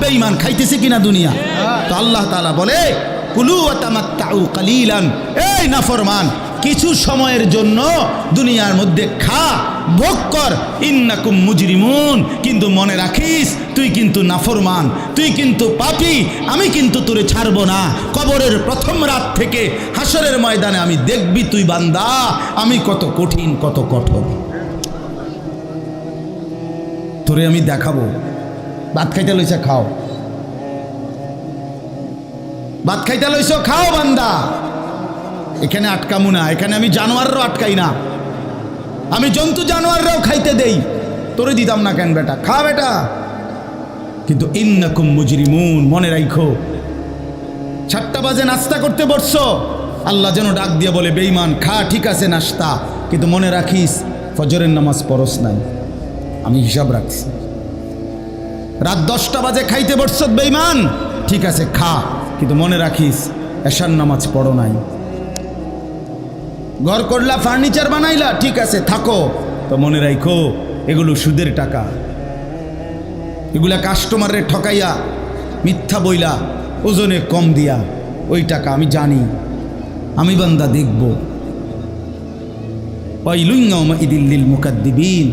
বেঈমান খাইতেছে কিনা দুনিয়া? তো আল্লাহ তাআলা বলে কুলু ওয়া তামাত্তাউ কালিলান, এই নাফরমান কিছু সময়ের জন্য দুনিয়ার মধ্যে খা, ভোগ কর, ইন্নাকুম মুজরিমুন, কিন্তু মনে রাখিস তুই কিন্তু নাফরমান, তুই কিন্তু পাপী, আমি কিন্তু তোরে ছাড়বো না। কবরের প্রথম রাত থেকে হাসরের ময়দানে আমি দেখবি তুই বান্দা আমি কত কঠিন কত কঠোর, তোরে আমি দেখাবো। ভাত খাইতে লইছে খাও, ভাত খাইতে লইছ খাও বান্দা, এখানে আটকামু না, এখানে আমি জানোয়াররাও আটকাই না, আমি জন্তু জানোয়াররাও খাইতে দেই, তোরে দিতাম না কেন বেটা, খা বেটা। কিন্তু ইন্নাকুম মুজরিমুন, মনে রাখো 7টা বাজে নাস্তা করতে বসছো, আল্লাহ যেন ডাক দিয়ে বলে বেঈমান খা, ঠিক আছে নাস্তা, কিন্তু মনে রাখিস ফজরের নামাজ পড়স নাই, আমি হিসাব রাখছি। রাত 10টা বাজে খাইতে বসছ বেঈমান, ঠিক আছে খা, কিন্তু মনে রাখিস এশার নামাজ পড়ো নাই। ঘর করলা, ফার্নিচার বানাইলা, ঠিক আছে থাকো, তো মনে রাখো এগুলো সুদের টাকা, এগুলা কাস্টমারের ঠকাইয়া মিথ্যা বইলা ওজনে কম দিয়া ওই টাকা আমি জানি, আমি বান্দা দেখব। ওয়াইলুন ইয়াউমাইযিল লিল মুকাদ্দিবিন,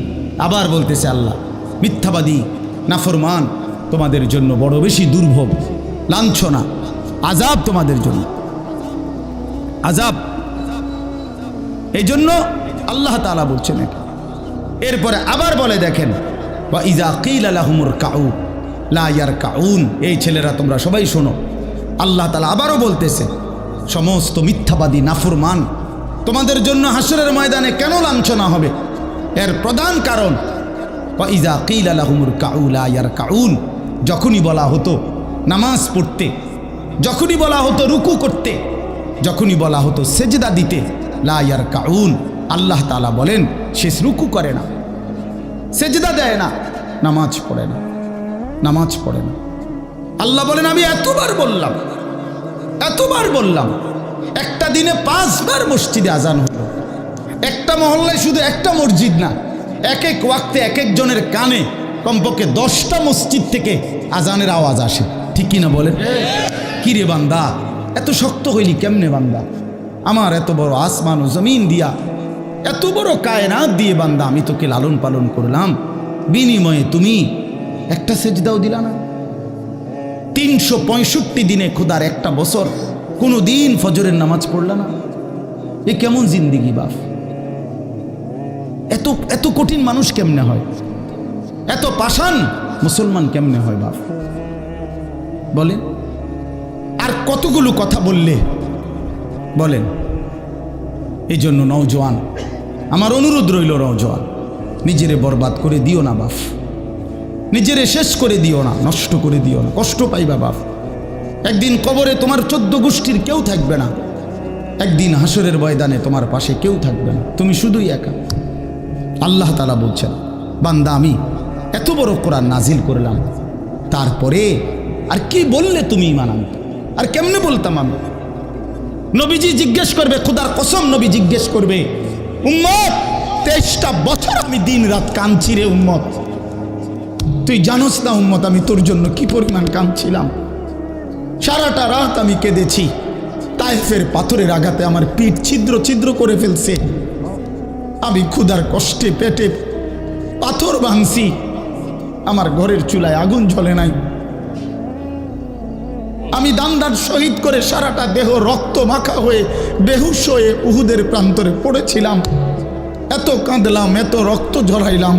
আবার বলতেছে আল্লাহ মিথ্যাবাদী নাফরমান তোমাদের জন্য বড় বেশি দুর্ভোগ, লাঞ্ছনা, আযাব তোমাদের জন্য, আযাব। এই জন্য আল্লাহ তাআলা বলছেন এটা। এরপরে আবার বলে দেখেন ওয়া ইযা কিলা লাহুমুর কাউ লা ইয়ারকাউন, এই ছেলেরা তোমরা সবাই শোনো, আল্লাহ তাআলা আবারও বলতেছে সমস্ত মিথ্যাবাদী নাফরমান তোমাদের জন্য হাসরের ময়দানে কেন লাঞ্ছনা হবে, এর প্রধান কারণ ওয়া ইযা কিলা লাহুমুর কাউ লা ইয়ারকাউন, যখনই বলা হতো নামাজ পড়তে, যখনই বলা হতো রুকু করতে, যখনই বলা হতো সেজদা দিতে, লা ইয়ারকাউন, আল্লাহ তাআলা বলেন সে রুকু করে না, সেজদা দেয় না, নামাজ পড়ে না, নামাজ পড়ে না। আল্লাহ বলেন আমি এতবার বললাম, এতবার বললাম, একটা দিনে 5 বার মসজিদে আজান হলো, একটা মহল্লায় শুধু একটা মসজিদ না, এক এক ওয়াক্তে এক একজনের কানে কমপক্ষে 10টা মসজিদ থেকে আজানের আওয়াজ আসে, ঠিক কিনা বলেন? কি রে বান্দা এত শক্ত হইলি কেমনে বান্দা, আমার এত বড় আসমান ও জমিন দিয়া, এত বড় কায়নাত দিয়ে বান্দা আমি তোকে লালন পালন করলাম, বিনিময়ে তুমি একটা সেজদাও দিলা না। 365 দিনে খোদার একটা বছর কোনো দিন ফজরের নামাজ পড়লা না, এ কেমন জিন্দিগি বাপ? এত এত কঠিন মানুষ কেমনে হয়, এত পাষাণ মুসলমান কেমনে হয় বাপ বলেন? আর কতগুলো কথা বললে বলেন? এই জন্য নওজোয়ান আমার অনুরোধ রইল, নওজোয়ান নিজেরে বরবাদ করে দিও না বাপ, নিজেরে শেষ করে দিও না, নষ্ট করে দিও না, কষ্ট পাইবা বাপ। একদিন কবরে তোমার 14 গোষ্ঠীর কেউ থাকবে না, একদিন হাসরের ময়দানে তোমার পাশে কেউ থাকবে না, তুমি শুধুই একা। আল্লাহ তাআলা বলছেন বান্দা আমি এত বড় কোরআন নাজিল করলাম, তারপরে আর কি বললে তুমি ঈমান আনতে? আর কেমনে বলতাম আমি? নবীজি জিজ্ঞেস করবে, খোদার কসম নবী জিজ্ঞেস করবে, উম্মত 23টা বছর আমি দিন রাত কাঁদছি রে উম্মত, তুই জানোস না উম্মত আমি তোর জন্য কি পরিমাণ কাঁদছিলাম, সারাটা রাত আমি কেঁদেছি, তায়েফের পাথরের আঘাতে আমার পিঠ ছিদ্র ছিদ্র করে ফেলছে, আমি ক্ষুধার কষ্টে পেটে পাথর ভাঙছি, আমার ঘরের চুলায় আগুন জ্বলে নাই, আমি দান্দার শহীদ করে সারাটা দেহ রক্ত মাখা হয়ে বেহুশ হয়ে উহুদের প্রান্তরে পড়েছিলাম, এত কাঁদলাম, এত রক্ত ঝরাইলাম,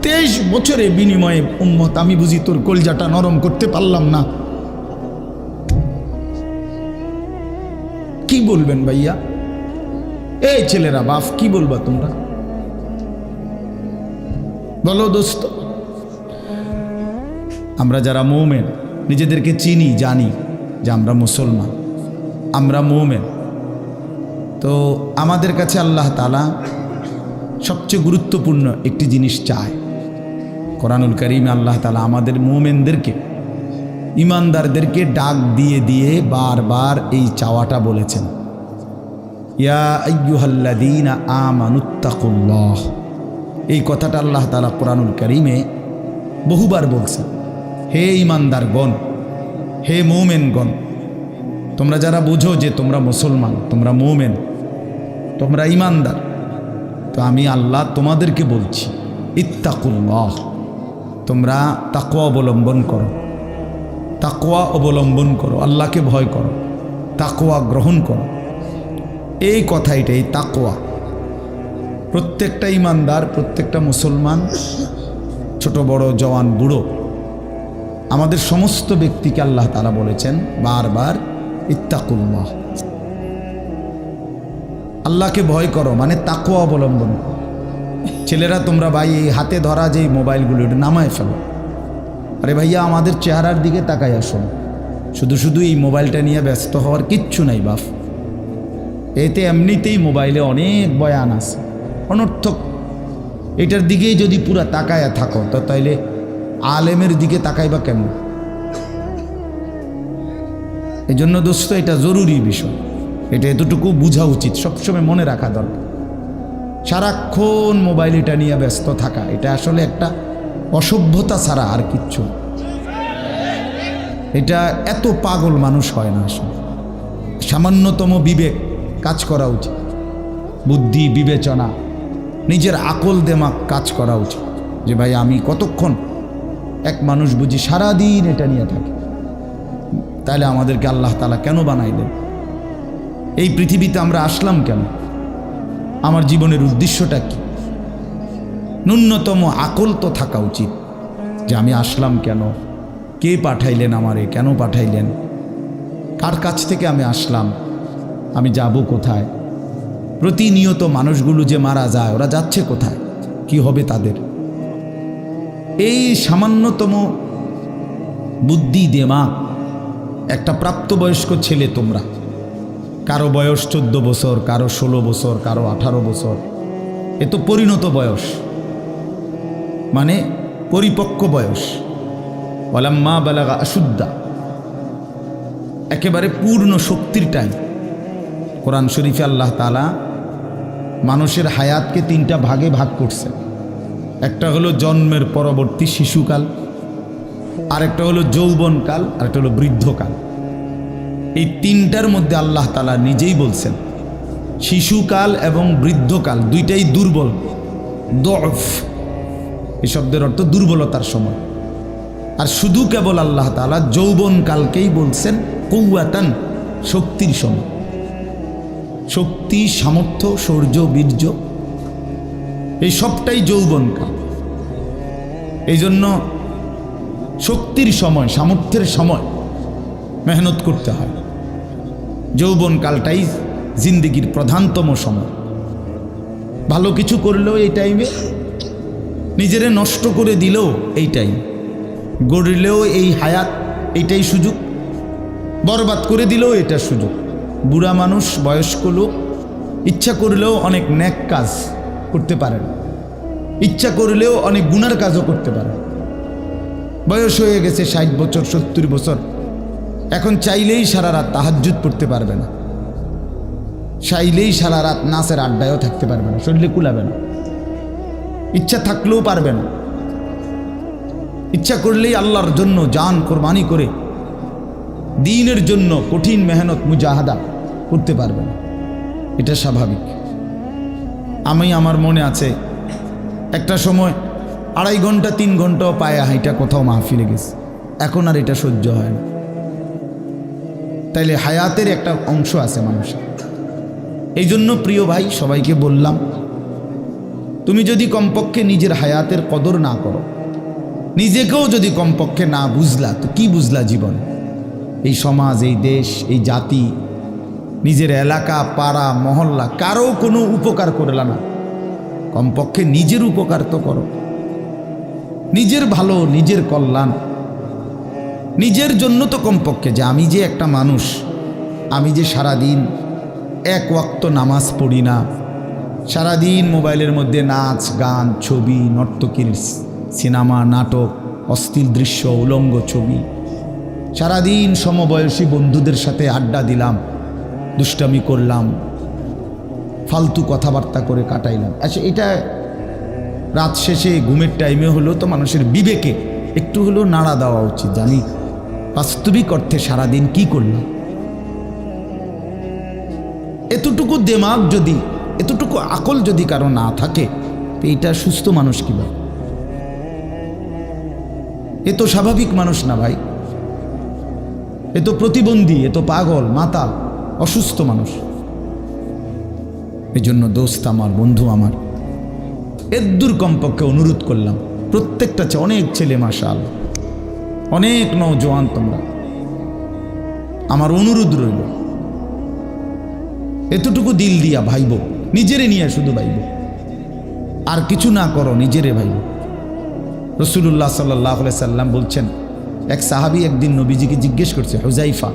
23 বছরের বিনিময়ে উম্মত আমি বুঝি তোর কলজাটা নরম করতে পারলাম না। কি বলবেন ভাইয়া? এই ছেলেরা বাপ কি বলবা তোমরা বলো দোস্ত? আমরা যারা মুমিন নিজেদেরকে চিনি, জানি যে আমরা মুসলমান, আমরা মুমিন, তো আমাদের কাছে আল্লাহ তাআলা সবচেয়ে গুরুত্বপূর্ণ একটি জিনিস চায়। কোরআনুল কারীমে আল্লাহ তাআলা আমাদের মুমিনদেরকে, ইমানদারদেরকে ডাক দিয়ে দিয়ে বারবার এই চাওয়াটা বলেছেন, ইয়া আইয়ুহাল্লাযীনা আমানুত্তাকুল্লাহ। এই কথাটা আল্লাহ তাআলা কোরআনুল কারীমে বহুবার বলছেন, হে ঈমানদারগণ, হে মুমিনগণ, তোমরা যারা বুঝো যে তোমরা মুসলমান, তোমরা মুমিন, তোমরা ঈমানদার, তো আমি আল্লাহ তোমাদেরকে বলছি, ইত্তাকুল্লাহ, তোমরা তাকওয়া অবলম্বন করো, তাকওয়া অবলম্বন করো, আল্লাহকে ভয় করো, তাকওয়া গ্রহণ করো। এই কথাইটা, এই তাকওয়া প্রত্যেকটা ঈমানদার, প্রত্যেকটা মুসলমান, ছোট বড়, জওয়ান বুড়ো, আমাদের সমস্ত ব্যক্তিকে আল্লাহ তাআলা বলেছেন বারবার, ইত্তাকুল্লাহ, আল্লাহকে ভয় করো, মানে তাকওয়া অবলম্বন করো। ছেলেরা তোমরা ভাই এই হাতে ধরা যে মোবাইলগুলো এটা নামায় ফেলো। আরে ভাইয়া, আমাদের চেহারার দিকে তাকাই আসুন, শুধু শুধু এই মোবাইলটা নিয়ে ব্যস্ত হওয়ার কিচ্ছু নাই বাপ। এতে এমনিতেই মোবাইলে অনেক বয়ান আছে অনর্থক, এটার দিকেই যদি পুরা তাকায়া থাকো তো তাইলে আলেমের দিকে তাকাইবা কেমন? এই জন্য দোস্ত, এটা জরুরি বিষয়, এটা এতটুকু বোঝা উচিত, সবসময় মনে রাখা দরকার। সারাক্ষণ মোবাইল এটা নিয়ে ব্যস্ত থাকা, এটা আসলে একটা অসভ্যতা ছাড়া আর কিচ্ছু। এটা এত পাগল মানুষ হয় না আসলে। সামান্যতম বিবেক কাজ করা উচিত, বুদ্ধি বিবেচনা, নিজের আকল দেমাগ কাজ করা উচিত, যে ভাই আমি কতক্ষণ, এক মানুষ বুঝি সারাদিন এটা নিয়ে থাকে, তাহলে আমাদেরকে আল্লাহ তাআলা কেন বানাই দেন? এই পৃথিবীতে আমরা আসলাম কেন? আমার জীবনের উদ্দেশ্যটা কি? ন্যূনতম আকল তো থাকা উচিত যে আমি আসলাম কেন, কে পাঠাইলেন আমারে, কেন পাঠাইলেন, কার কাছ থেকে আমি আসলাম, আমি যাব কোথায়। প্রতিনিয়ত মানুষগুলো যে মারা যায়, ওরা যাচ্ছে কোথায়, কি হবে তাদের? এই সামান্যতম বুদ্ধি দেমাগ একটা প্রাপ্তবয়স্ক ছেলে, তোমরা কারো বয়স 14 বছর, কারো 16 বছর, কারো 18 বছর, এ তো পরিণত বয়স, মানে পরিপক্ক বয়স। ওয়ালাম্মা বালাগা আশুদ্দা, একেবারে পূর্ণ শক্তির টাইম। কোরআন শরীফে আল্লাহ তাআলা মানুষের হায়াতকে 3টা ভাগে ভাগ করছে। একটা হলো জন্মের পরবর্তী শিশুকাল, আরেকটা হলো যৌবনকাল, আরেকটা হলো বৃদ্ধকাল। এই 3টার মধ্যে আল্লাহ তাআলা নিজেই বলছেন শিশুকাল এবং বৃদ্ধকাল দুইটাই দুর্বল, দফ, এই শব্দের অর্থ দুর্বলতার সময়। আর শুধু কেবল আল্লাহ তাআলা যৌবনকালকেই বলছেন কুওয়াতান, শক্তির সময়। শক্তি, সামর্থ্য, শৌর্য, বীর্য, এই সবটাই যৌবনকাল। এই জন্য শক্তির সময়, সামর্থ্যের সময় মেহনত করতে হয়। যৌবনকালটাই জিন্দেগির প্রধানতম সময়। ভালো কিছু করলেও এই টাইমে, নিজেরে নষ্ট করে দিলেও এই টাইম, গড়লেও এই হায়াত, এইটাই সুযোগ, বরবাদ করে দিলেও এটা সুযোগ। বুড়া মানুষ, বয়স্ক লোক ইচ্ছা করলেও অনেক নেক কাজ করতে পারেন, ইচ্ছা করলেও অনেক গুনার কাজও করতে পারেন। বয়স হয়ে গেছে 60 বছর, 70 বছর, এখন চাইলেই সারা রাত তাহাজ্জুদ পড়তে পারবে না, চাইলেই সারা রাত নাচের আড্ডায়ও থাকতে পারবে না, শরীরে কুলাবে না, ইচ্ছা থাকলেও পারবে না। ইচ্ছা করলেই আল্লাহর জন্য জান কোরবানি করে দ্বীনের জন্য কঠিন মেহনত মুজাহাদা করতে পারবে না, এটা স্বাভাবিক। আমার মনে আছে একটা সময় 2.5 ঘন্টা 3 ঘন্টাও পায়ে হাইটা কোথাও মাহফিলে গেছে, এখন আর এটা সহ্য হয় না। তাইলে হায়াতের একটা অংশ আছে মানুষের। এই জন্য প্রিয় ভাই, সবাইকে বললাম, তুমি যদি কমপক্ষে নিজের হায়াতের কদর না করো, নিজেকেও যদি কমপক্ষে না বুঝলা, তো কি বুঝলা জীবন? এই সমাজ, এই দেশ, এই জাতি, নিজের এলাকা, পাড়া, মহল্লা, কারো কোনো উপকার করলা না, কমপক্ষে নিজের উপকার তো করো। নিজের ভালো, নিজের কল্যাণ, নিজের জন্য তো কমপক্ষে, যে আমি যে একটা মানুষ, আমি যে সারাদিন 1 ওয়াক্ত নামাজ পড়ি না, সারাদিন মোবাইলের মধ্যে নাচ, গান, ছবি, নর্তকীর সিনেমা, নাটক, অশ্লীল দৃশ্য, উলঙ্গ ছবি, সারাদিন সমবয়সী বন্ধুদের সাথে আড্ডা দিলাম, দুষ্টামি করলাম, ফালতু কথাবার্তা করে কাটাইলাম। আচ্ছা, এটা রাত শেষে ঘুমের টাইমে হলো তো মানুষের বিবেকে একটু হলেও নাড়া দেওয়া উচিত, জানি বাস্তবিক অর্থে সারাদিন কি করলাম। এতটুকু দেমাগ যদি, এতটুকু আকল যদি কারো না থাকে, তো এটা সুস্থ মানুষ কিভাবে? এ তো স্বাভাবিক মানুষ না ভাই, এ তো প্রতিবন্ধী, এ তো পাগল, মাতাল, অসুস্থ মানুষ। এই জন্য দোস্ত আমার, বন্ধু আমার, এদ্দুর কমপক্ষে অনুরোধ করলাম, প্রত্যেকটা অনেক ছেলে মাশাআল্লাহ, অনেক নওজোয়ান তোমরা, আমার অনুরোধ রইল এতটুকু দিল দিয়া ভাইব, নিজেরে নিয়ে শুধু ভাইব, আর কিছু না করো, নিজেরে ভাইব। রাসূলুল্লাহ সাল্লাল্লাহু আলাইহি সাল্লাম বলছেন, এক সাহাবী একদিন নবীজিকে জিজ্ঞেস করছে, হুযাইফা,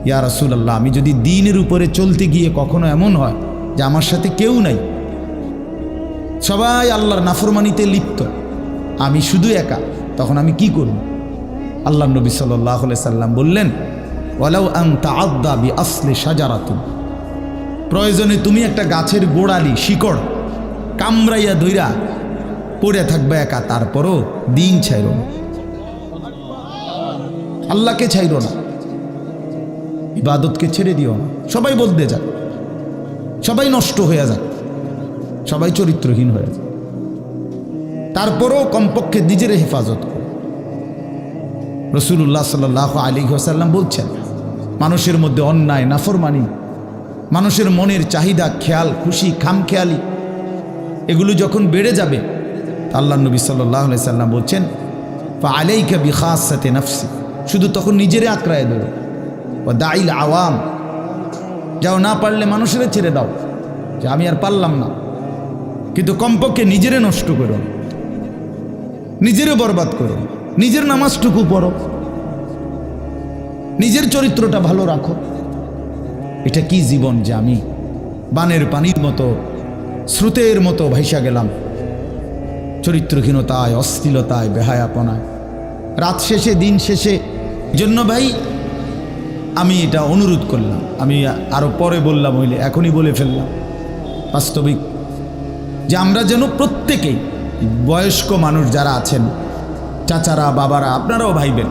ইয়া রাসূলুল্লাহ, আমি যদি দ্বীনের উপরে চলতে গিয়ে কখনো এমন হয় যে আমার সাথে কেউ নাই, সবাই আল্লাহর নাফরমানিতে লিপ্ত, আমি শুধু একা, তখন আমি কি করব? আল্লাহর নবী সাল্লাল্লাহু আলাইহি সাল্লাম বললেন, ওয়ালাউ আন তাআদ্দা বিআসলি শাজারাতিন, প্রয়োজনে তুমি একটা গাছের গোড়ালি, শিকড় কামড়াইয়া ধইরা পড়ে থাকবে একা, তারপরও দিন ছাইরো না, আল্লাহকে ছাইরো না, ইবাদতকে ছেড়ে দিও না। সবাই বদলে যাক, সবাই নষ্ট হয়ে যাক, সবাই চরিত্রহীন হয়ে যাক, তারপরও কমপক্ষে নিজের হেফাজত করো। রাসূলুল্লাহ সাল্লাল্লাহু আলাইহি ওয়াসাল্লাম বলছেন, মানুষের মধ্যে অন্যায়, নাফরমানি, মানুষের মনের চাহিদা, খেয়াল খুশি, খামখেয়ালি, এগুলো যখন বেড়ে যাবে, আল্লাহ নবী সাল্লাল্লাহু আলাইহি সাল্লাম বলছেন, ফাআলাইকা বিখাসাতি নাফসি, শুধু তখন নিজেরে আঁকড়ায় ধরো, ও দাইল আওয়াম, যাও, না পারলে মানুষের ছেড়ে দাও যে আমি আর পারলাম না, কিন্তু কমপক্ষে নিজেরে নষ্ট করো, নিজেরে বরবাদ করো, নিজের নামাজটুকু পড়ো, নিজের চরিত্রটা ভালো রাখো। এটা কি জীবন যে আমি বানের পানির মতো, স্রোতের মতো ভাইসা গেলাম, চরিত্রহীনতায়, অশ্লীলতায়, বেহায়াপনায়, রাত শেষে, দিন শেষে। জন্য ভাই আমি এটা অনুরোধ করলাম, আমি আরো পরে বললাম হইলে এখনই বলে ফেললাম, বাস্তবিক যে আমরা যেন প্রত্যেকেই, বয়স্ক মানুষ যারা আছেন, চাচারা, বাবারা, আপনারাও ভাইবেন,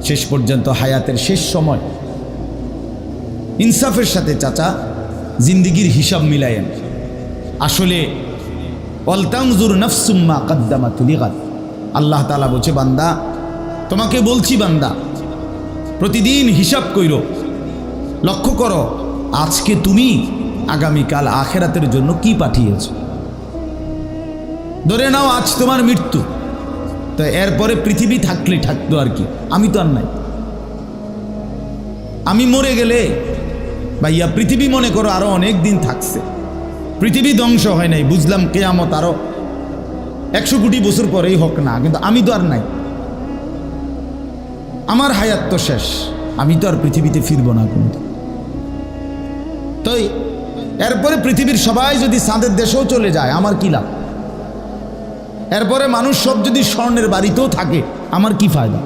শেষ পর্যন্ত হায়াতের শেষ সময় ইনসাফের সাথে চাচা জিন্দিগির হিসাব মিলায়েন। আসলে ওয়ালতানজুর নাফসুম মা কদ্দামাত লিগাদ, আল্লাহ তাআলা বলছে, বান্দা তোমাকে বলছি, বান্দা প্রতিদিন হিসাব কইরো, লক্ষ্য করো আজকে তুমি আগামীকাল আখেরাতের জন্য কি পাঠিয়েছ। ধরে নাও আজ তোমার মৃত্যু, তো এরপরে পৃথিবী থাকলে থাকতো আর কি, আমি তো আর নাই। আমি মরে গেলে ভাইয়া পৃথিবী মনে করো আরো অনেক দিন থাকছে, পৃথিবী ধ্বংস হয় নাই, বুঝলাম কিয়ামত আরো 100 কোটি বছর পরেই হোক না, কিন্তু আমি তো আর নাই, আমার হায়াত তো শেষ, আমি তো আর পৃথিবীতে ফিরবো না কিন্তু। তো এরপরে পৃথিবীর সবাই যদি চাঁদের দেশেও চলে যায়, আমার কি লাভ? এরপরে মানুষ সব যদি স্বর্ণের বাড়িতেও থাকে, আমার কি ফায়দা?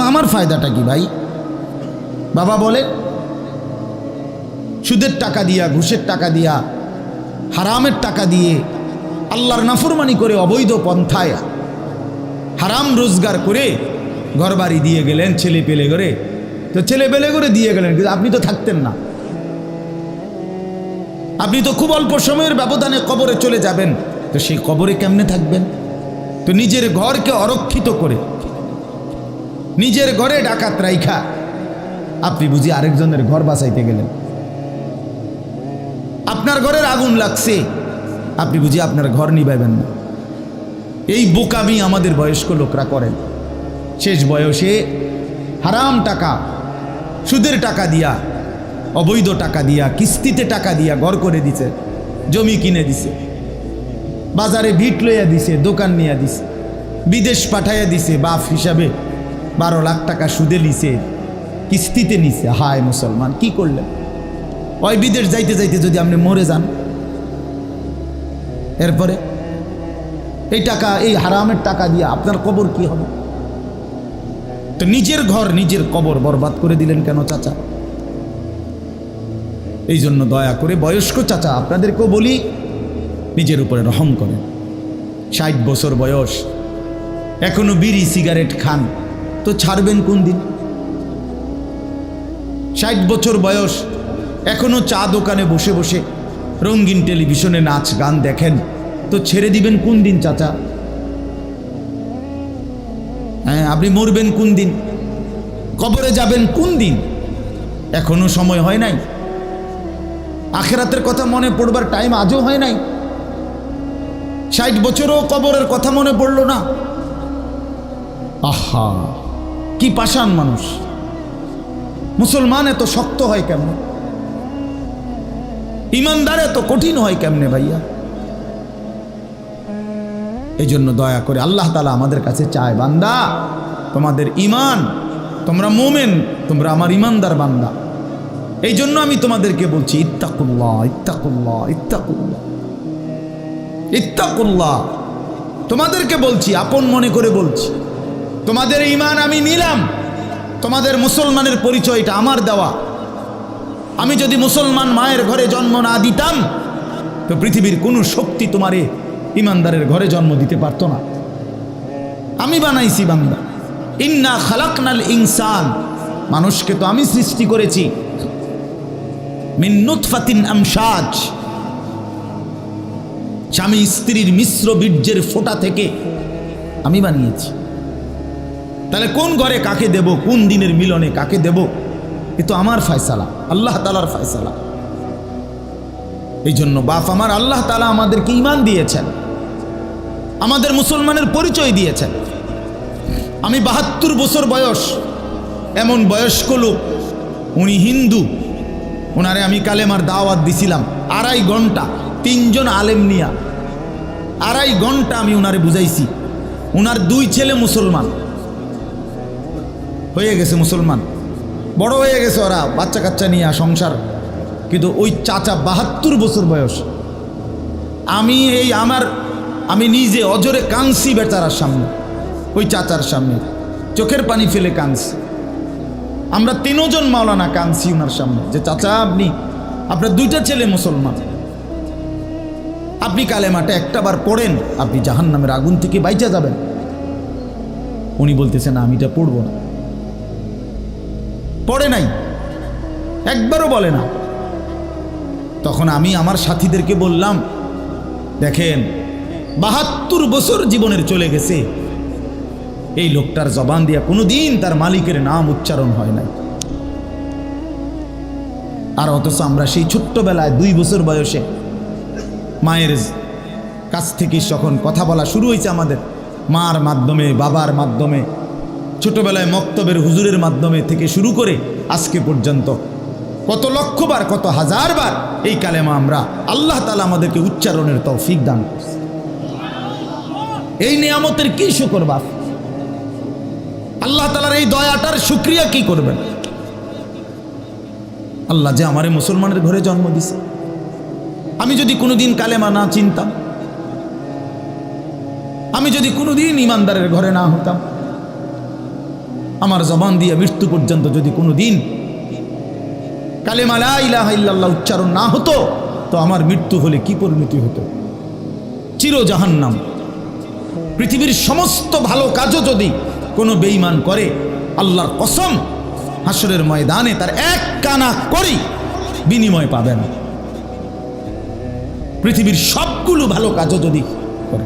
আমার ফায়দাটা কি ভাই? বাবা বলে, সুদের টাকা দিয়া, ঘুষের টাকা দিয়া, হারামের টাকা দিয়ে, আল্লাহর নাফরমানি করে, অবৈধ পন্থায় হারাম রোজগার করে ঘর বাড়ি দিয়ে গেলেন, ছেলে পেলে করে, তো ছেলে পেলে করে দিয়ে গেলেন, কিন্তু আপনি তো থাকতেন না, আপনি তো খুব অল্প সময়ের ব্যবধানে কবরে চলে যাবেন, তো সেই কবরে কেমনে থাকবেন? তো নিজের ঘরকে অরক্ষিত করে, নিজের ঘরে ডাকাত রাইখা আপনি বুঝি আরেকজনের ঘর বাঁচাইতে গেলেন। আপনার ঘরের আগুন লাগছে, আপনি বুঝি আপনার ঘর নিভাইবেন না। এই বোকামি আমাদের বয়স্ক লোকরা করেন। শেষ বয়সে হারাম টাকা, সুদের টাকা দিয়া, অবৈধ টাকা দিয়া, কিস্তিতে টাকা দিয়া ঘর করে দিছে, জমি কিনে দিছে, বাজারে ভিট লইয়া দিছে, দোকান নিয়ে দিছে, বিদেশ পাঠাইয়া দিছে, বাপ হিসাবে 12 লাখ টাকা সুদে নিছে, কিস্তিতে নিছে। হায় মুসলমান, কি করলেন? ওই বিদেশ যাইতে যাইতে যদি আপনি মরে যান, এরপরে এই টাকা, এই হারামের টাকা দিয়ে আপনার কবর কি হবে? তো নিজের ঘর, নিজের কবর বরবাদ করে দিলেন কেন চাচা? এই জন্য দয়া করে বয়স্ক চাচা আপনাদেরকেও বলি, নিজের উপরে রহম করেন, 60 বছর বয়স, এখনো বিড়ি সিগারেট খান, তো ছাড়বেন কোন দিন? 60 বছর বয়স, এখনো চা দোকানে বসে বসে রঙিন টেলিভিশনে নাচ গান দেখেন, তো ছেড়ে দিবেন কোন দিন চাচা? হ্যাঁ, আপনি মরবেন কোন দিন? কবরে যাবেন কোন দিন? এখনো সময় হয় নাই? আখিরাতের কথা মনে পড়বার টাইম আজও হয় নাই? 60 বছরও কবরের কথা মনে পড়লো না? আহা, কি পাষাণ মানুষ! মুসলমান এত শক্ত হয় কেমনে? ইমানদার এত কঠিন হয় কেমনে ভাইয়া? এই জন্য দয়া করে আল্লাহ তাআলা আমাদের কাছে চায়, বান্দা তোমাদের ইমান, তোমরা মোমেন, তোমরা আমার ইমানদার বান্দা। এই জন্য আমি তোমাদেরকে বলছি ইত্তাকুল্লাহ, ইত্তাকুল্লাহ, ইত্তাকুল্লাহ, ইত্তাকুল্লাহ। তোমাদেরকে বলছি, আপন মনে করে বলছি, তোমাদের ইমান আমি নিলাম, তোমাদের মুসলমানের পরিচয়টা আমার দেওয়া। আমি যদি মুসলমান মায়ের ঘরে জন্ম না দিতাম, তো পৃথিবীর কোনো শক্তি তোমারে ইমানদারের ঘরে জন্ম দিতে পারতো না। আমি বানাইছি বান্দা। ইন্না খালাকনাল ইনসান, মানুষকে তো আমি সৃষ্টি করেছি মিন নুতফাতিন আমশাজ, স্বামী স্ত্রীর মিশ্র বীর্যের ফোঁটা থেকে আমি বানিয়েছি। তাহলে কোন ঘরে কাকে দেব, কোন দিনের মিলনে কাকে দেব, এ তো আমার ফয়সালা, আল্লাহ তাআলার ফয়সালা। এই জন্য বাপ আমার, আল্লাহ তাআলা আমাদেরকে ঈমান দিয়েছেন, আমাদের মুসলমানের পরিচয় দিয়েছেন। আমি 72 বছর বয়স, এমন বয়স্ক লোক, উনি হিন্দু, ওনারে আমি কালেমার দাওয়াত দিছিলাম 2.5 ঘন্টা, 3 জন আলেম নিয়া 2.5 ঘন্টা আমি ওনারে বুঝাইছি। ওনার 2 ছেলে মুসলমান হয়ে গেছে, মুসলমান বড় হয়ে গেছে, ওরা বাচ্চা কাচ্চা নিয়ে সংসার। কিন্তু ওই চাচা 72 বছর বয়স, আমি নিজে অজরে কাঁদছি বেচারার সামনে, ওই চাচার সামনে চোখের পানি ফেলে কাঁদছি। আমরা 3 জন মাওলানা কাঁদছি ওনার সামনে, যে চাচা আপনার 2টা ছেলে মুসলমান, আপনি কালেমাটা একটাবার পড়েন, আপনি জাহান্নামের আগুন থেকে বাইচা যাবেন। উনি বলতেছেন আমি এটা পড়বো না, পড়ে নাই, একবারও বলে না। তখন আমি আমার সাথীদেরকে বললাম, দেখেন 72 বছর জীবনের চলে গেছে, এই লোকটার জবান দিয়া কোনোদিন তার মালিকের নাম উচ্চারণ হয় নাই। আর অথচ আমরা সেই ছোট্টবেলায় 2 বছর বয়সে মায়ের কাছ থেকে যখন কথা বলা শুরু হয়েছে আমাদের, মার মাধ্যমে, বাবার মাধ্যমে, ছোটবেলায় মক্তবের হুজুরের মাধ্যমে থেকে শুরু করে আজকে পর্যন্ত কত লক্ষবার, কত হাজারবার এই কালেমা আমরা, আল্লাহ তাআলা আমাদেরকে উচ্চারণের তৌফিক দান করছে। এই নিয়ামতের কি শুকর বাপ? আল্লাহ তাআলার এই দয়াটার শুকরিয়া কি করবেন? আল্লাহ যে আমারে মুসলমানের ঘরে জন্ম দিছে। আমি যদি কোনোদিন কালেমা না চিনতাম, আমি যদি কোনোদিন ইমানদারের ঘরে না হতাম, আমার জবান দিয়ে মৃত্যু পর্যন্ত যদি কোনোদিন কালেমা লা ইলাহা ইল্লাল্লাহ উচ্চারণ না হতো, তো আমার মৃত্যু হলে কি পরিণতি হতো? চির জাহান্নাম। পৃথিবীর সমস্ত ভালো কাজও যদি কোনো বেঈমান করে, আল্লাহর কসম হাসরের ময়দানে তার 1 কানা করি বিনিময় পাবে না। পৃথিবীর সবগুলো ভালো কাজও যদি করে,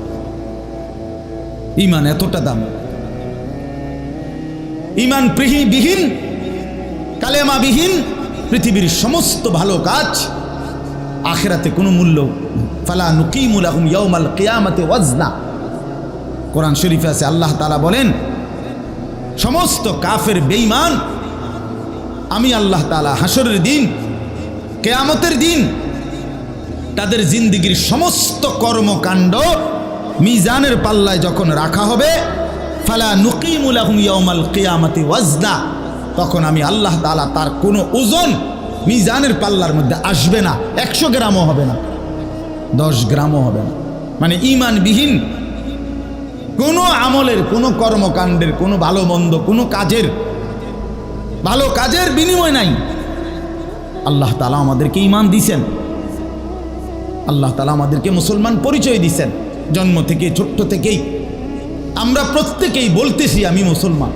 ঈমান এতটা দাম। ঈমান বিহীন, কালেমা বিহীন পৃথিবীর সমস্ত ভালো কাজ আখিরাতে কোনো মূল্য। ফালা নুকিমু লাহুম ইয়াউমাল কিয়ামাতি ওয়াজনা। কোরআন শরীফে আছে, আল্লাহ তাআলা বলেন, সমস্ত কাফের বেঈমান আমি আল্লাহ তাআলা হাসরের দিন, কিয়ামতের দিন তাদের জিন্দেগীর সমস্ত কর্মকাণ্ড মিজানের পাল্লায় যখন রাখা হবে, ফালা নুকিমু লাহুম ইয়াউমাল কিয়ামাতি ওয়াজনা, তখন আমি আল্লাহ তাআলা তার কোনো ওজন মিজানের পাল্লার মধ্যে আসবে না। 100 গ্রামও হবে না, 10 গ্রামও হবে না। মানে ঈমানবিহীন কোনো আমলের, কোনো কর্মকাণ্ডের, কোনো ভালো মন্দ, কোনো কাজের, ভালো কাজের বিনিময় নাই। আল্লাহ তাআলা আমাদেরকে ঈমান দিয়েছেন, আল্লাহ তাআলা আমাদেরকে মুসলমান পরিচয় দিয়েছেন। জন্ম থেকে ছোট্ট থেকেই আমরা প্রত্যেকেই বলতেছি আমি মুসলমান।